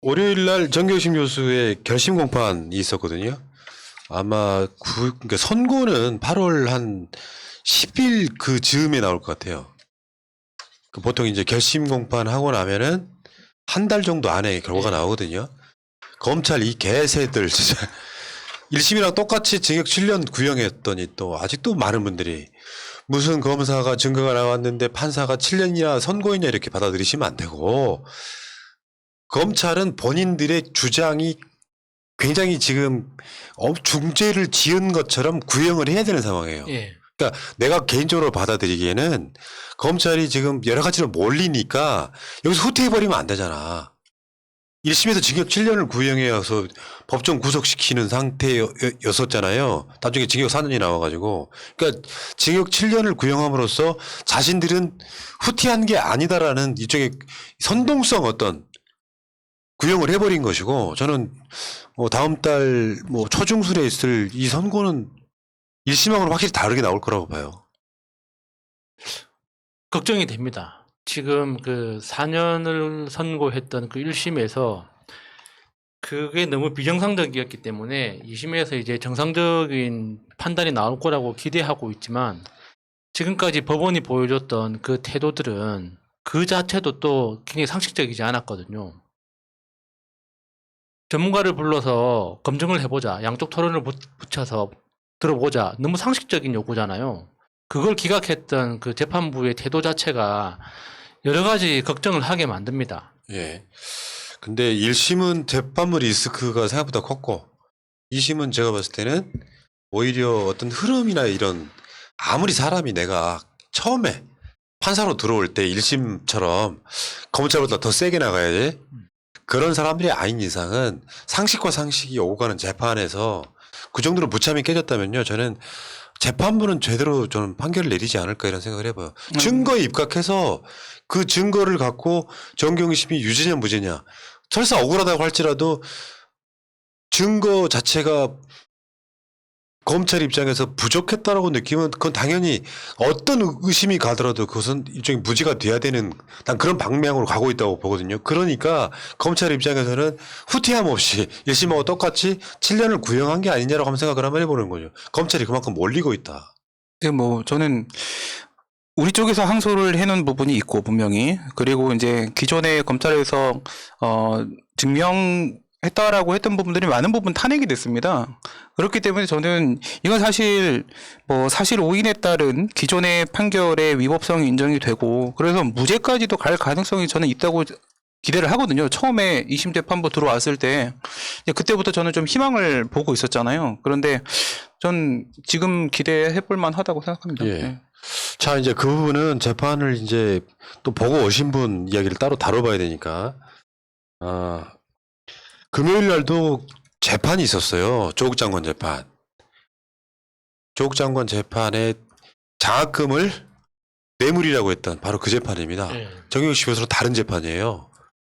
월요일 날 정경심 교수의 결심 공판이 있었거든요. 아마 그러니까 선고는 8월 한 10일 그 즈음에 나올 것 같아요. 보통 이제 결심 공판하고 나면은 한 달 정도 안에 결과가 나오거든요. 검찰 이 개새들 진짜 1심이랑 똑같이 징역 7년 구형했더니 또 아직도 많은 분들이 무슨 검사가 증거가 나왔는데 판사가 7년이나 선고했냐 이렇게 받아들이시면 안 되고, 검찰은 본인들의 주장이 굉장히 지금 중죄를 지은 것처럼 구형을 해야 되는 상황이에요. 예. 그러니까 내가 개인적으로 받아들이기에는 검찰이 지금 여러 가지로 몰리니까 여기서 후퇴해버리면 안 되잖아. 1심에서 징역 7년을 구형해서 법정 구속시키는 상태였었잖아요. 나중에 징역 4년이 나와가지고. 그러니까 징역 7년을 구형함으로써 자신들은 후퇴한 게 아니다라는 일종의 선동성 어떤 구형을 해버린 것이고, 저는 다음 달 초중순에 있을 이 선고는 1심하고는 확실히 다르게 나올 거라고 봐요. 걱정이 됩니다. 지금 그 4년을 선고했던 그 1심에서 그게 너무 비정상적이었기 때문에 2심에서 이제 정상적인 판단이 나올 거라고 기대하고 있지만, 지금까지 법원이 보여줬던 그 태도들은 그 자체도 또 굉장히 상식적이지 않았거든요. 전문가를 불러서 검증을 해보자, 양쪽 토론을 붙여서 들어보자, 너무 상식적인 요구잖아요. 그걸 기각했던 그 재판부의 태도 자체가 여러 가지 걱정을 하게 만듭니다. 예. 근데 1심은 재판부 리스크가 생각보다 컸고, 2심은 제가 봤을 때는 오히려 어떤 흐름이나 이런, 아무리 사람이 내가 처음에 판사로 들어올 때 1심처럼 검찰보다 더 세게 나가야지, 그런 사람들이 아닌 이상은 상식과 상식이 오고 가는 재판에서 그 정도로 무참히 깨졌다면요, 저는 재판부는 제대로 저는 판결을 내리지 않을까 이런 생각을 해봐요. 증거에 입각해서 그 증거를 갖고 정경심이 유죄냐 무죄냐, 설사 억울하다고 할지라도 증거 자체가 검찰 입장에서 부족했다라고 느끼면 그건 당연히 어떤 의심이 가더라도 그것은 일종의 무죄가 돼야 되는, 난 그런 방향으로 가고 있다고 보거든요. 그러니까 검찰 입장에서는 후퇴함 없이 1심하고 똑같이 7년을 구형한 게 아니냐라고 한번 생각을 한번 해보는 거죠. 검찰이 그만큼 몰리고 있다. 네, 저는 우리 쪽에서 항소를 해놓은 부분이 있고 분명히, 그리고 이제 기존에 검찰에서 증명했다라고 했던 부분들이 많은 부분 탄핵이 됐습니다. 그렇기 때문에 저는 이건 사실 사실 오인에 따른 기존의 판결의 위법성이 인정이 되고, 그래서 무죄까지도 갈 가능성이 저는 있다고 기대를 하거든요. 처음에 2심 재판부 들어왔을 때 그때부터 저는 좀 희망을 보고 있었잖아요. 그런데 전 지금 기대해 볼 만하다고 생각합니다. 예. 네. 자, 이제 그 부분은 재판을 이제 또 보고 오신 분 이야기를 따로 다뤄봐야 되니까. 금요일 날도 재판이 있었어요. 조국 장관 재판. 조국 장관 재판에 장학금을 뇌물이라고 했던 바로 그 재판입니다. 네. 정경심 교수로 다른 재판이에요.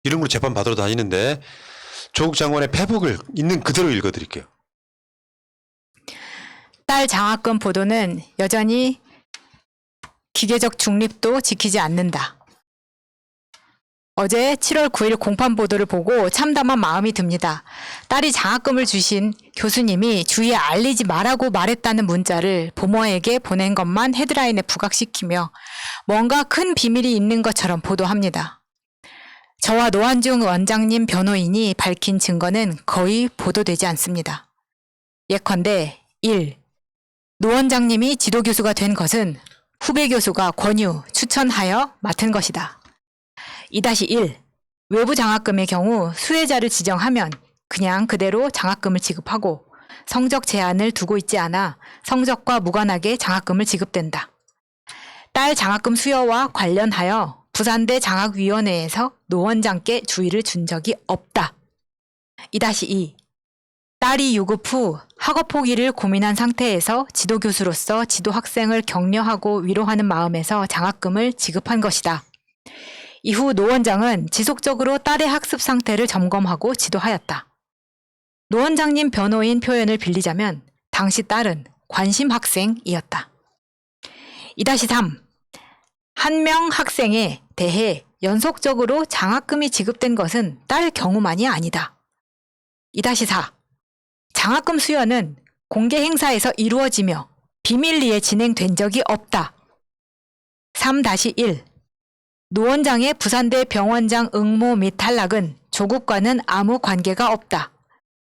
이런 걸 재판 받으러 다니는데 조국 장관의 페북을 있는 그대로 읽어드릴게요. 딸 장학금 보도는 여전히 기계적 중립도 지키지 않는다. 어제 7월 9일 공판 보도를 보고 참담한 마음이 듭니다. 딸이 장학금을 주신 교수님이 주위에 알리지 말라고 말했다는 문자를 부모에게 보낸 것만 헤드라인에 부각시키며 뭔가 큰 비밀이 있는 것처럼 보도합니다. 저와 노한중 원장님 변호인이 밝힌 증거는 거의 보도되지 않습니다. 예컨대 1. 노 원장님이 지도교수가 된 것은 후배 교수가 권유, 추천하여 맡은 것이다. 2-1. 외부 장학금의 경우 수혜자를 지정하면 그냥 그대로 장학금을 지급하고 성적 제한을 두고 있지 않아 성적과 무관하게 장학금을 지급된다. 딸 장학금 수여와 관련하여 부산대 장학위원회에서 노 원장께 주의를 준 적이 없다. 2-2. 딸이 유급 후 학업 포기를 고민한 상태에서 지도교수로서 지도 학생을 격려하고 위로하는 마음에서 장학금을 지급한 것이다. 이후 노 원장은 지속적으로 딸의 학습 상태를 점검하고 지도하였다. 노 원장님 변호인 표현을 빌리자면 당시 딸은 관심 학생이었다. 2-3. 한 명 학생에 대해 연속적으로 장학금이 지급된 것은 딸 경우만이 아니다. 2-4. 장학금 수여는 공개 행사에서 이루어지며 비밀리에 진행된 적이 없다. 3-1. 노 원장의 부산대 병원장 응모 및 탈락은 조국과는 아무 관계가 없다.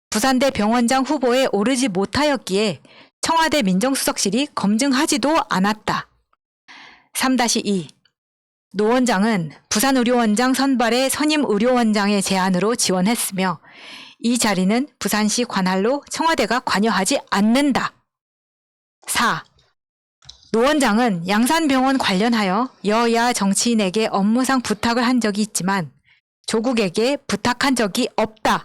부산대 병원장 후보에 오르지 못하였기에 청와대 민정수석실이 검증하지도 않았다. 3-2. 노 원장은 부산의료원장 선발의 선임의료원장의 제안으로 지원했으며 이 자리는 부산시 관할로 청와대가 관여하지 않는다. 4. 노 원장은 양산병원 관련하여 여야 정치인에게 업무상 부탁을 한 적이 있지만 조국에게 부탁한 적이 없다.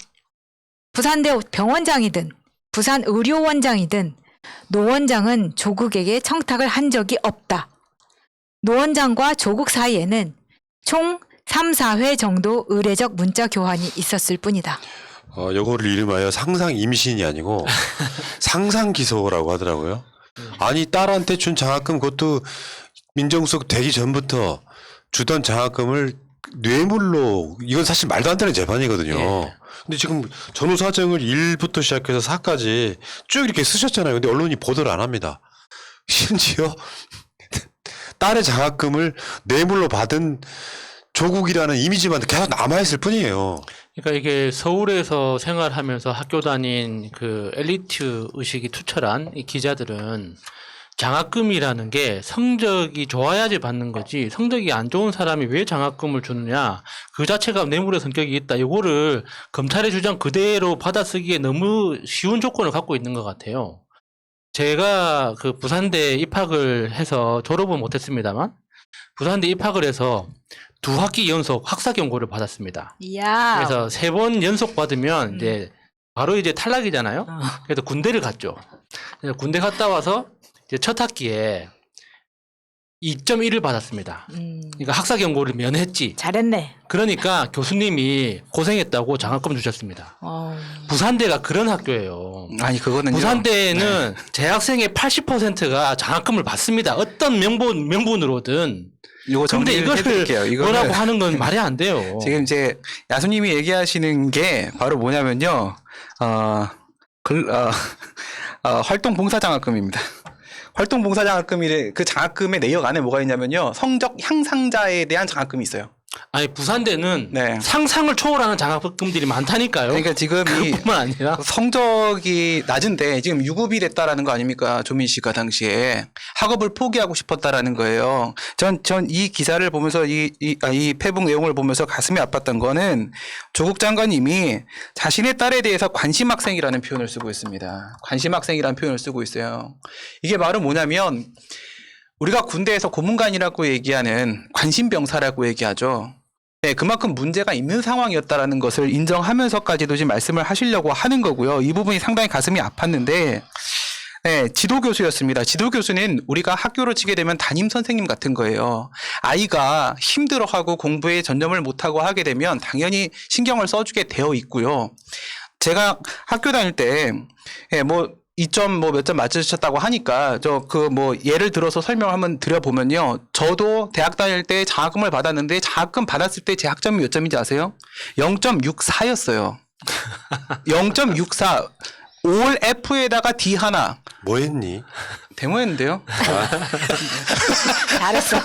부산대 병원장이든 부산의료원장이든 노 원장은 조국에게 청탁을 한 적이 없다. 노 원장과 조국 사이에는 총 3-4회 정도 의례적 문자 교환이 있었을 뿐이다. 요거를 이름하여 상상 임신이 아니고 상상 기소라고 하더라고요. 아니 딸한테 준 장학금 그것도 민정수석 되기 전부터 주던 장학금을 뇌물로 이건 사실 말도 안 되는 재판이거든요. 예. 근데 지금 전후 사정을 1부터 시작해서 4까지 쭉 이렇게 쓰셨잖아요. 근데 언론이 보도를 안 합니다. 심지어 딸의 장학금을 뇌물로 받은 조국이라는 이미지만 계속 남아있을 뿐이에요. 그러니까 이게 서울에서 생활하면서 학교 다닌 그 엘리트 의식이 투철한 이 기자들은 장학금이라는 게 성적이 좋아야지 받는 거지 성적이 안 좋은 사람이 왜 장학금을 주느냐 그 자체가 뇌물의 성격이 있다. 이거를 검찰의 주장 그대로 받아쓰기에 너무 쉬운 조건을 갖고 있는 것 같아요. 제가 그 부산대 입학을 해서 졸업은 못했습니다만 부산대 입학을 해서 2학기 연속 학사 경고를 받았습니다. 이야. 그래서 3번 연속 받으면 이제 바로 이제 탈락이잖아요. 그래서 군대를 갔죠. 그래서 군대 갔다 와서 이제 첫 학기에 2.1을 받았습니다. 그러니까 학사 경고를 면했지. 잘했네. 그러니까 교수님이 고생했다고 장학금 주셨습니다. 부산대가 그런 학교예요. 아니 그거는요. 부산대는 재학생의 80%가 장학금을 받습니다. 어떤 명분으로든. 이거 근데 정리를 이거를 해드릴게요. 이거는 뭐라고 하는 건 말이 안 돼요. 지금 이제 야수님이 얘기하시는 게 바로 뭐냐면요. 활동 봉사 장학금입니다. 활동 봉사 장학금이 그 장학금의 내역 안에 뭐가 있냐면요. 성적 향상자에 대한 장학금이 있어요. 아니 부산대는 네. 상상을 초월하는 장학금들이 많다니까요. 그러니까 지금 이 그뿐만 아니라 성적이 낮은데 지금 유급이 됐다라는 거 아닙니까? 조민 씨가 당시에 학업을 포기하고 싶었다라는 거예요. 전 이 기사를 보면서 이 페북 내용을 보면서 가슴이 아팠던 거는 조국 장관님이 자신의 딸에 대해서 관심 학생이라는 표현을 쓰고 있습니다. 관심 학생이라는 표현을 쓰고 있어요. 이게 말은 뭐냐면 우리가 군대에서 고문관이라고 얘기하는 관심병사라고 얘기하죠. 네, 그만큼 문제가 있는 상황이었다라는 것을 인정하면서까지도 지금 말씀을 하시려고 하는 거고요. 이 부분이 상당히 가슴이 아팠는데, 네, 지도교수였습니다. 지도교수는 우리가 학교로 치게 되면 담임 선생님 같은 거예요. 아이가 힘들어하고 공부에 전념을 못하고 하게 되면 당연히 신경을 써주게 되어 있고요. 제가 학교 다닐 때, 뭐 2점 몇 점 맞으셨다고 하니까 예를 들어서 설명을 한번 드려보면요. 저도 대학 다닐 때 장학금을 받았는데 장학금 받았을 때 제 학점이 몇 점인지 아세요? 0.64였어요. 0.64. 올 F에다가 D 하나. 뭐 했니? 데모했는데요. 잘했어.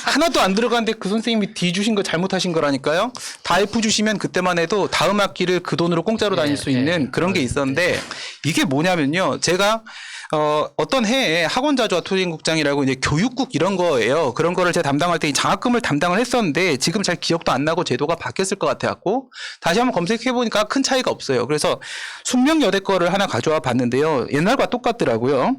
하나도 안 들어갔는데 그 선생님이 D 주신 거 잘못하신 거라니까요. 다 F 주시면 그때만 해도 다음 학기를 그 돈으로 공짜로 다닐 수 있는 그런 게 있었는데 이게 뭐냐면요. 제가 어떤 해에 학원자주와 투쟁국장이라고 이제 교육국 이런 거예요. 그런 거를 제가 담당할 때 이 장학금을 담당을 했었는데 지금 잘 기억도 안 나고 제도가 바뀌었을 것 같아갖고 다시 한번 검색해 보니까 큰 차이가 없어요. 그래서 숙명여대 거를 하나 가져와 봤는데요. 옛날과 똑같더라고요.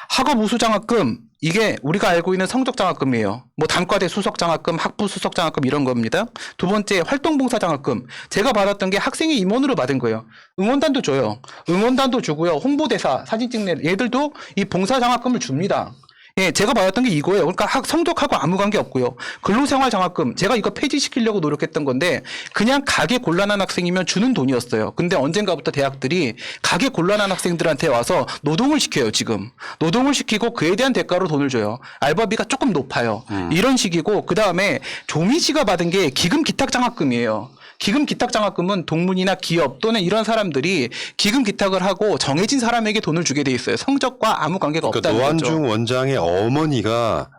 학업 우수 장학금 이게 우리가 알고 있는 성적 장학금이에요. 뭐 단과대 수석 장학금, 학부 수석 장학금 이런 겁니다. 두 번째 활동봉사 장학금. 제가 받았던 게 학생의 임원으로 받은 거예요. 응원단도 줘요. 응원단도 주고요. 홍보대사, 사진 찍는 얘들도 이 봉사 장학금을 줍니다. 예, 제가 받았던 게 이거예요. 그러니까 성적하고 아무 관계 없고요. 근로생활 장학금 제가 이거 폐지시키려고 노력했던 건데 그냥 가게 곤란한 학생이면 주는 돈이었어요. 근데 언젠가부터 대학들이 가게 곤란한 학생들한테 와서 노동을 시켜요. 지금 노동을 시키고 그에 대한 대가로 돈을 줘요. 알바비가 조금 높아요. 이런 식이고 그 다음에 조민 씨가 받은 게 기금 기탁 장학금이에요. 기금 기탁 장학금은 동문이나 기업 또는 이런 사람들이 기금 기탁을 하고 정해진 사람에게 돈을 주게 돼 있어요. 성적과 아무 관계가 그러니까 없다는 거죠. 노한중 원장의 어머니가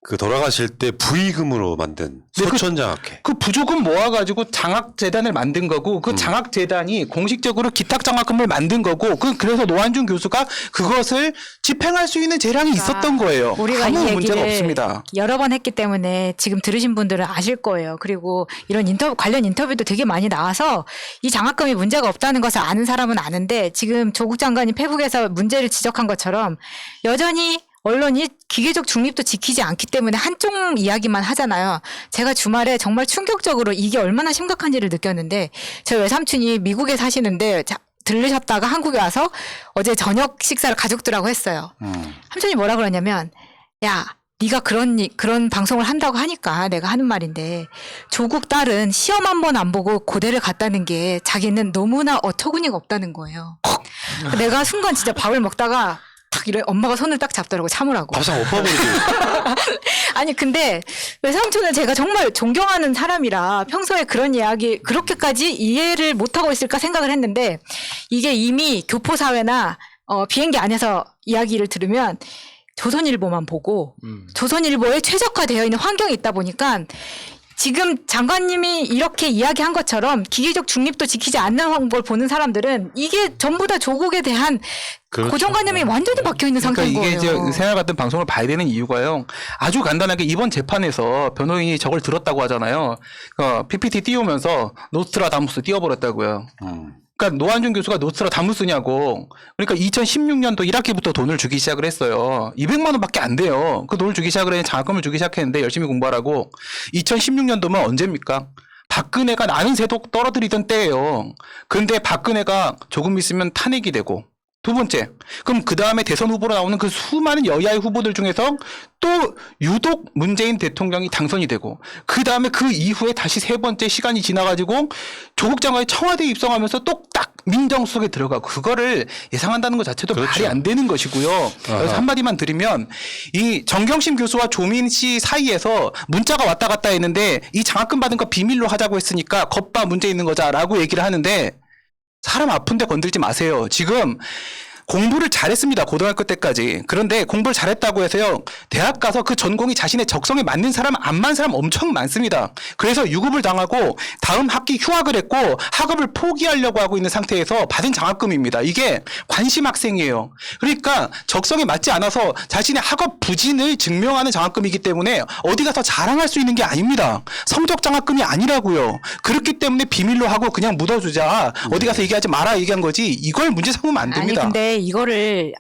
그 돌아가실 때 부의금으로 만든 네, 소천장학회. 그 부조금 모아가지고 장학재단을 만든 거고 그 장학재단이 공식적으로 기탁장학금을 만든 거고 그래서 노한중 교수가 그것을 집행할 수 있는 재량이 있었던 거예요. 우리가 아무 이 문제가 얘기를 없습니다. 여러 번 했기 때문에 지금 들으신 분들은 아실 거예요. 그리고 이런 관련 인터뷰도 되게 많이 나와서 이 장학금이 문제가 없다는 것을 아는 사람은 아는데 지금 조국 장관이 페북에서 문제를 지적한 것처럼 여전히 언론이 기계적 중립도 지키지 않기 때문에 한쪽 이야기만 하잖아요. 제가 주말에 정말 충격적으로 이게 얼마나 심각한지를 느꼈는데 저 외삼촌이 미국에 사시는데 들르셨다가 한국에 와서 어제 저녁 식사를 가족들하고 했어요. 삼촌이 뭐라 그러냐면 야 네가 그런 방송을 한다고 하니까 내가 하는 말인데 조국 딸은 시험 한 번 안 보고 고대를 갔다는 게 자기는 너무나 어처구니가 없다는 거예요. 내가 순간 진짜 밥을 먹다가 탁 이래 엄마가 손을 딱 잡더라고 참으라고. 밥상 엎어버리고. 아니 근데 외삼촌은 제가 정말 존경하는 사람이라 평소에 그런 이야기 그렇게까지 이해를 못하고 있을까 생각을 했는데 이게 이미 교포사회나 비행기 안에서 이야기를 들으면 조선일보만 보고 조선일보에 최적화되어 있는 환경이 있다 보니까 지금 장관님이 이렇게 이야기한 것처럼 기계적 중립도 지키지 않는 걸 보는 사람들은 이게 전부 다 조국에 대한 그렇죠. 고정관념이 완전히 박혀 있는 그러니까 상태인 이게 거예요. 이제 새날 같은 방송을 봐야 되는 이유가요. 아주 간단하게 이번 재판에서 변호인이 저걸 들었다고 하잖아요. PPT 띄우면서 노스트라다무스 띄워버렸다고요. 그러니까 노한중 교수가 노스트라다무스냐고. 그러니까 2016년도 1학기부터 돈을 주기 시작을 했어요. 200만 원밖에 안 돼요. 그 돈을 주기 시작을 해 장학금을 주기 시작했는데 열심히 공부하라고. 2016년도면 언제입니까? 박근혜가 나는 새도 떨어뜨리던 때예요. 근데 박근혜가 조금 있으면 탄핵이 되고. 두 번째, 그럼 그 다음에 대선 후보로 나오는 그 수많은 여야의 후보들 중에서 또 유독 문재인 대통령이 당선이 되고, 그 다음에 그 이후에 다시 세 번째 시간이 지나가지고 조국 장관이 청와대에 입성하면서 똑딱 민정수석에 들어가고, 그거를 예상한다는 것 자체도 그렇죠. 말이 안 되는 것이고요. 그래서 한마디만 드리면, 이 정경심 교수와 조민 씨 사이에서 문자가 왔다 갔다 했는데, 이 장학금 받은 거 비밀로 하자고 했으니까 겉봐 문제 있는 거자라고 얘기를 하는데, 사람 아픈데 건들지 마세요. 지금 공부를 잘했습니다. 고등학교 때까지. 그런데 공부를 잘했다고 해서요. 대학 가서 그 전공이 자신의 적성에 맞는 사람, 안 맞는 사람 엄청 많습니다. 그래서 유급을 당하고 다음 학기 휴학을 했고 학업을 포기하려고 하고 있는 상태에서 받은 장학금입니다. 이게 관심 학생이에요. 그러니까 적성에 맞지 않아서 자신의 학업 부진을 증명하는 장학금이기 때문에 어디 가서 자랑할 수 있는 게 아닙니다. 성적 장학금이 아니라고요. 그렇기 때문에 비밀로 하고 그냥 묻어주자. 어디 가서 얘기하지 마라 얘기한 거지. 이걸 문제 삼으면 안 됩니다. 아니 근데 이거를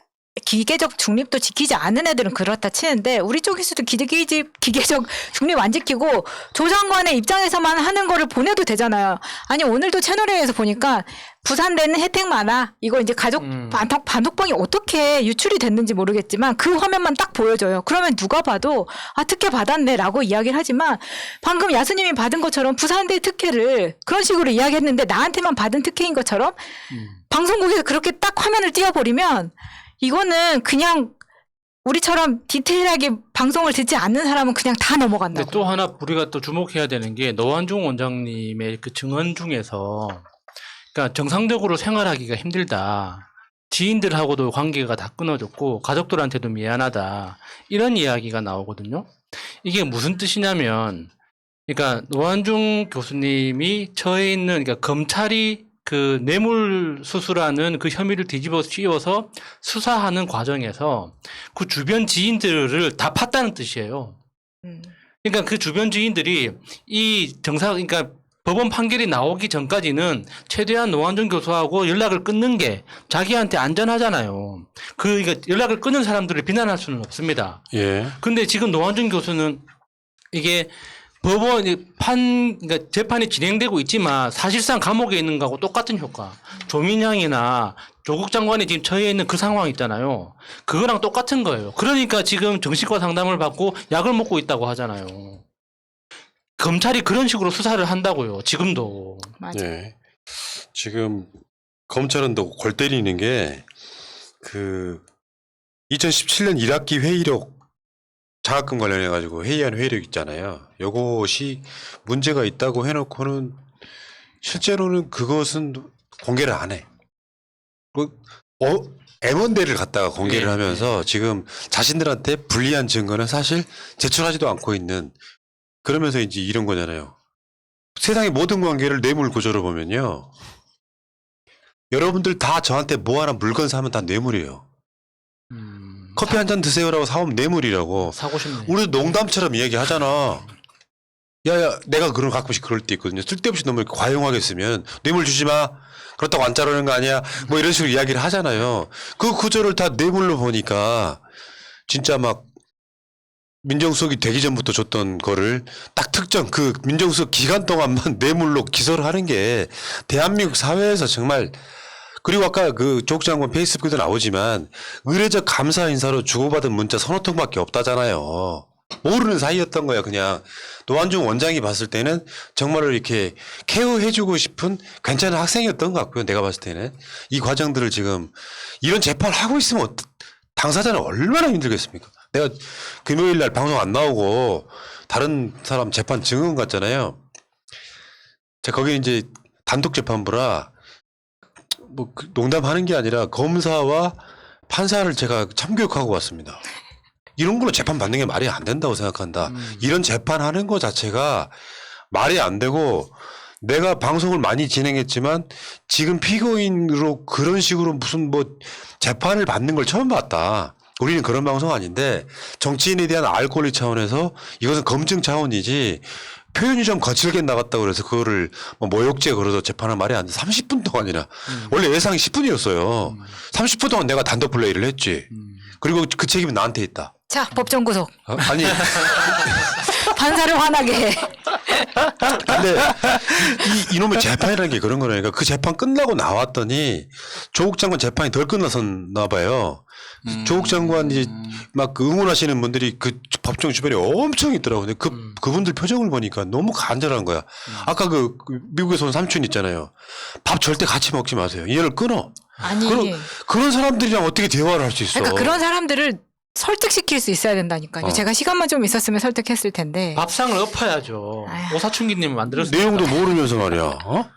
기계적 중립도 지키지 않는 애들은 그렇다 치는데 우리 쪽에서도 기계적 중립 안 지키고 조 장관의 입장에서만 하는 거를 보내도 되잖아요. 아니 오늘도 채널A에서 보니까 부산대는 혜택 많아. 이거 이제 가족 단톡방이 어떻게 유출이 됐는지 모르겠지만 그 화면만 딱 보여줘요. 그러면 누가 봐도 아 특혜 받았네 라고 이야기를 하지만 방금 야수님이 받은 것처럼 부산대 특혜를 그런 식으로 이야기했는데 나한테만 받은 특혜인 것처럼 방송국에서 그렇게 딱 화면을 띄워버리면 이거는 그냥 우리처럼 디테일하게 방송을 듣지 않는 사람은 그냥 다 넘어간다고. 근데 또 하나 우리가 또 주목해야 되는 게 노한중 원장님의 그 증언 중에서 그러니까 정상적으로 생활하기가 힘들다. 지인들하고도 관계가 다 끊어졌고 가족들한테도 미안하다. 이런 이야기가 나오거든요. 이게 무슨 뜻이냐면 그러니까 노한중 교수님이 처해 있는 그러니까 검찰이 그 뇌물 수수라는 그 혐의를 뒤집어 씌워서 수사하는 과정에서 그 주변 지인들을 다 팠다는 뜻이에요. 그러니까 그 주변 지인들이 그러니까 법원 판결이 나오기 전까지는 최대한 노한중 교수하고 연락을 끊는 게 자기한테 안전하잖아요. 그러니까 연락을 끊는 사람들을 비난할 수는 없습니다. 예. 근데 지금 노한중 교수는 이게 그러니까 재판이 진행되고 있지만 사실상 감옥에 있는 거하고 똑같은 효과. 조민양이나 조국 장관이 지금 처해 있는 그 상황 있잖아요. 그거랑 똑같은 거예요. 그러니까 지금 정신과 상담을 받고 약을 먹고 있다고 하잖아요. 검찰이 그런 식으로 수사를 한다고요. 지금도. 맞아. 네. 지금 검찰은 또 골 때리는 게 그 2017년 1학기 회의록 장학금 관련해 가지고 회의한 회의록 있잖아요. 요것이 문제가 있다고 해놓고는 실제로는 그것은 공개를 안 해. M1대를 갖다가 공개를 예, 하면서 지금 자신들한테 불리한 증거는 사실 제출하지도 않고 있는, 그러면서 이제 이런 거잖아요. 세상의 모든 관계를 뇌물 구조로 보면요. 여러분들 다 저한테 뭐 하나 물건 사면 다 뇌물이에요. 커피 한 잔 드세요라고 사오면 뇌물이라고. 사고 싶네. 우리도 농담처럼 이야기 하잖아. 야야, 내가 그런 가끔씩 그럴 때 있거든요. 쓸데없이 너무 이렇게 과용하게 쓰면 뇌물 주지 마. 그렇다고 안 자르는 거 아니야. 뭐 이런 식으로 이야기를 하잖아요. 그 구조를 다 뇌물로 보니까 진짜 막 민정수석이 되기 전부터 줬던 거를 딱 특정 그 민정수석 기간 동안만 뇌물로 기소를 하는 게 대한민국 사회에서 정말. 그리고 아까 그 조국 장관 페이스북에도 나오지만 의례적 감사 인사로 주고받은 문자 서너 통밖에 없다잖아요. 모르는 사이였던 거야. 그냥 노한중 원장이 봤을 때는 정말로 이렇게 케어해주고 싶은 괜찮은 학생이었던 것 같고요. 내가 봤을 때는 이 과정들을 지금 이런 재판을 하고 있으면 당사자는 얼마나 힘들겠습니까? 내가 금요일 날 방송 안 나오고 다른 사람 재판 증언 같잖아요. 자, 거기 이제 단독 재판부라 뭐 농담하는 게 아니라 검사와 판사를 제가 참교육하고 왔습니다. 이런 걸로 재판 받는 게 말이 안 된다고 생각한다. 이런 재판하는 거 자체가 말이 안 되고, 내가 방송을 많이 진행했지만 지금 피고인으로 그런 식으로 무슨 뭐 재판을 받는 걸 처음 봤다. 우리는 그런 방송 아닌데 정치인에 대한 알 권리 차원에서 이것은 검증 차원이지, 표현이 좀 거칠게 나갔다고 그래서 그거를 뭐 모욕죄 걸어서 재판을 말이 안 돼. 30분 동안이나. 원래 예상이 10분이었어요. 30분 동안 내가 단독 플레이를 했지. 그리고 그 책임은 나한테 있다. 자, 법정 구속. 아니, 판사를 화나게 해. 근데 이놈의 재판이라는 게 그런 거라니까. 그 재판 끝나고 나왔더니 조국 장관 재판이 덜 끝났었나 봐요. 조국 장관이 막 그 응원하시는 분들이 그 법정 주변에 엄청 있더라고요. 근데 그분들 표정을 보니까 너무 간절한 거야. 아까 그 미국에서 온 삼촌 있잖아요. 밥 절대 같이 먹지 마세요. 얘를 끊어. 아니. 그런 사람들이랑 어떻게 대화를 할 수 있어? 그러니까 그런 사람들을 설득시킬 수 있어야 된다니까요. 제가 시간만 좀 있었으면 설득했을 텐데. 밥상을 엎어야죠. 아휴. 오사춘기님 만들었어요. 내용도 모르면서 말이야. 어?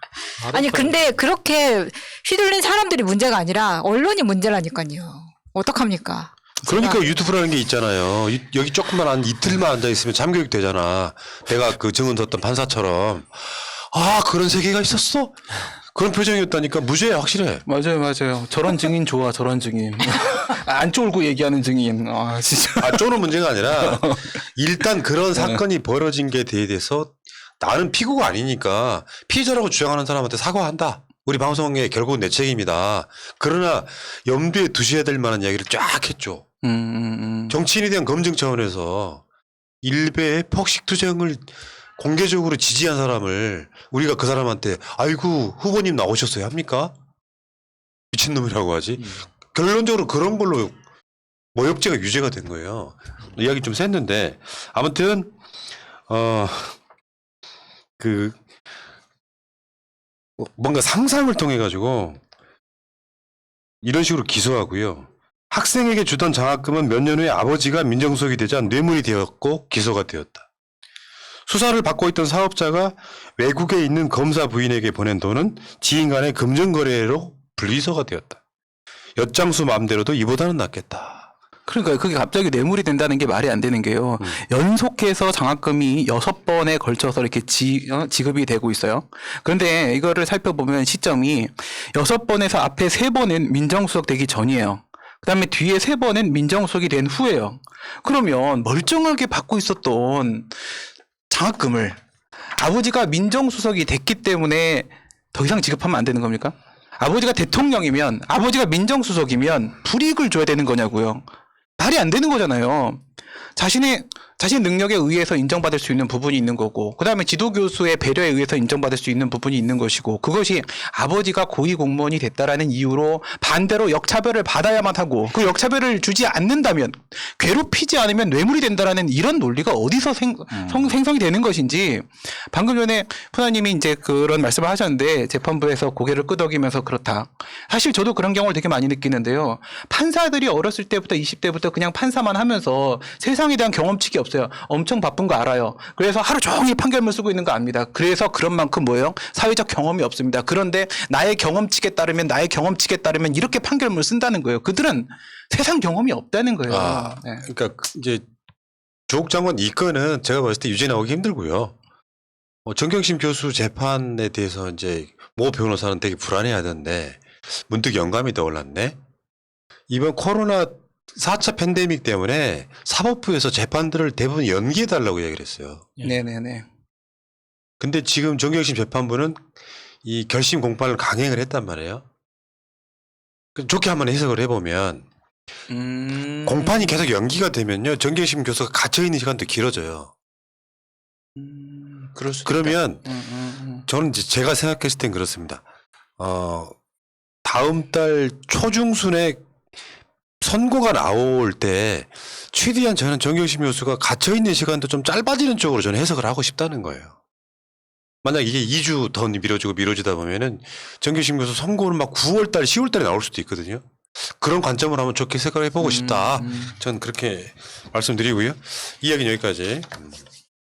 아니 근데 그렇게 휘둘린 사람들이 문제가 아니라 언론이 문제라니까요. 어떡합니까? 그러니까 유튜브라는 게 있잖아요. 여기 조금만 한 이틀만 앉아 있으면 참교육 되잖아. 내가 그 증언 뒀던 판사처럼. 아, 그런 세계가 있었어? 그런 표정이었다니까. 무죄 확실해. 맞아요. 저런 증인 좋아, 저런 증인. 안 쫄고 얘기하는 증인. 아, 진짜. 아, 쪼는 문제가 아니라 일단 그런 사건이 벌어진 게 대해서 나는 피고가 아니니까 피의자라고 주장하는 사람한테 사과한다. 우리 방송에 결국은 내 책임이다. 그러나 염두에 두셔야 될 만한 이야기를 쫙 했죠. 정치인에 대한 검증 차원에서 일베의 폭식투쟁을 공개적으로 지지한 사람을 우리가 그 사람한테 아이고 후보님 나오셨어요 합니까? 미친놈이라고 하지. 결론적으로 그런 걸로 모욕죄가 유죄가 된 거예요. 이야기 좀 샜는데 아무튼 뭔가 상상을 통해 가지고 이런 식으로 기소하고요. 학생에게 주던 장학금은 몇 년 후에 아버지가 민정수석이 되자 뇌물이 되었고 기소가 되었다. 수사를 받고 있던 사업자가 외국에 있는 검사 부인에게 보낸 돈은 지인 간의 금전거래로 분리소가 되었다. 엿장수 마음대로도 이보다는 낫겠다. 그러니까 그게 갑자기 뇌물이 된다는 게 말이 안 되는 게요. 연속해서 장학금이 6번에 걸쳐서 이렇게 지급이 되고 있어요. 그런데 이거를 살펴보면 시점이 6번에서 앞에 3번은 민정수석 되기 전이에요. 그 다음에 뒤에 3번은 민정수석이 된 후예요. 그러면 멀쩡하게 받고 있었던 장학금을 아버지가 민정수석이 됐기 때문에 더 이상 지급하면 안 되는 겁니까? 아버지가 대통령이면, 아버지가 민정수석이면 불이익을 줘야 되는 거냐고요. 말이 안 되는 거잖아요. 자신 능력에 의해서 인정받을 수 있는 부분이 있는 거고, 그 다음에 지도교수의 배려에 의해서 인정받을 수 있는 부분이 있는 것이고, 그것이 아버지가 고위공무원이 됐다라는 이유로 반대로 역차별을 받아야만 하고, 그 역차별을 주지 않는다면, 괴롭히지 않으면 뇌물이 된다라는 이런 논리가 어디서 생성이 되는 것인지, 방금 전에 푸나님이 이제 그런 말씀을 하셨는데, 재판부에서 고개를 끄덕이면서 그렇다. 사실 저도 그런 경우를 되게 많이 느끼는데요. 판사들이 어렸을 때부터 20대부터 그냥 판사만 하면서 세상에 대한 경험치가 없어요. 엄청 바쁜 거 알아요. 그래서 하루 종일 판결문 쓰고 있는 거 압니다. 그래서 그런 만큼 뭐예요? 사회적 경험이 없습니다. 그런데 나의 경험치에 따르면 이렇게 판결문을 쓴다는 거예요. 그들은 세상 경험이 없다는 거예요. 네. 그러니까 이제 조국 장관 이 건은 제가 봤을 때 유죄 나오기 힘들고요. 정경심 교수 재판에 대해서 이제 모 변호사는 되게 불안해하던데 문득 영감이 떠올랐네. 이번 코로나 4차 팬데믹 때문에 사법부에서 재판들을 대부분 연기해달라고 얘기를 했어요. 네네네. 근데 지금 정경심 재판부는 이 결심 공판을 강행을 했단 말이에요. 좋게 한번 해석을 해보면 공판이 계속 연기가 되면요. 정경심 교수가 갇혀있는 시간도 길어져요. 그럴 수도 그러면 있다. 저는 이제 제가 생각했을 땐 그렇습니다. 다음 달 초중순에 선고가 나올 때 최대한 저는 정경심 교수가 갇혀있는 시간도 좀 짧아지는 쪽으로 저는 해석을 하고 싶다는 거예요. 만약 이게 2주 더 미뤄지다 보면은 정경심 교수 선고는 막 9월 달, 10월 달에 나올 수도 있거든요. 그런 관점으로 한번 좋게 생각을 해보고 싶다. 저는 그렇게 말씀드리고요. 이야기는 여기까지.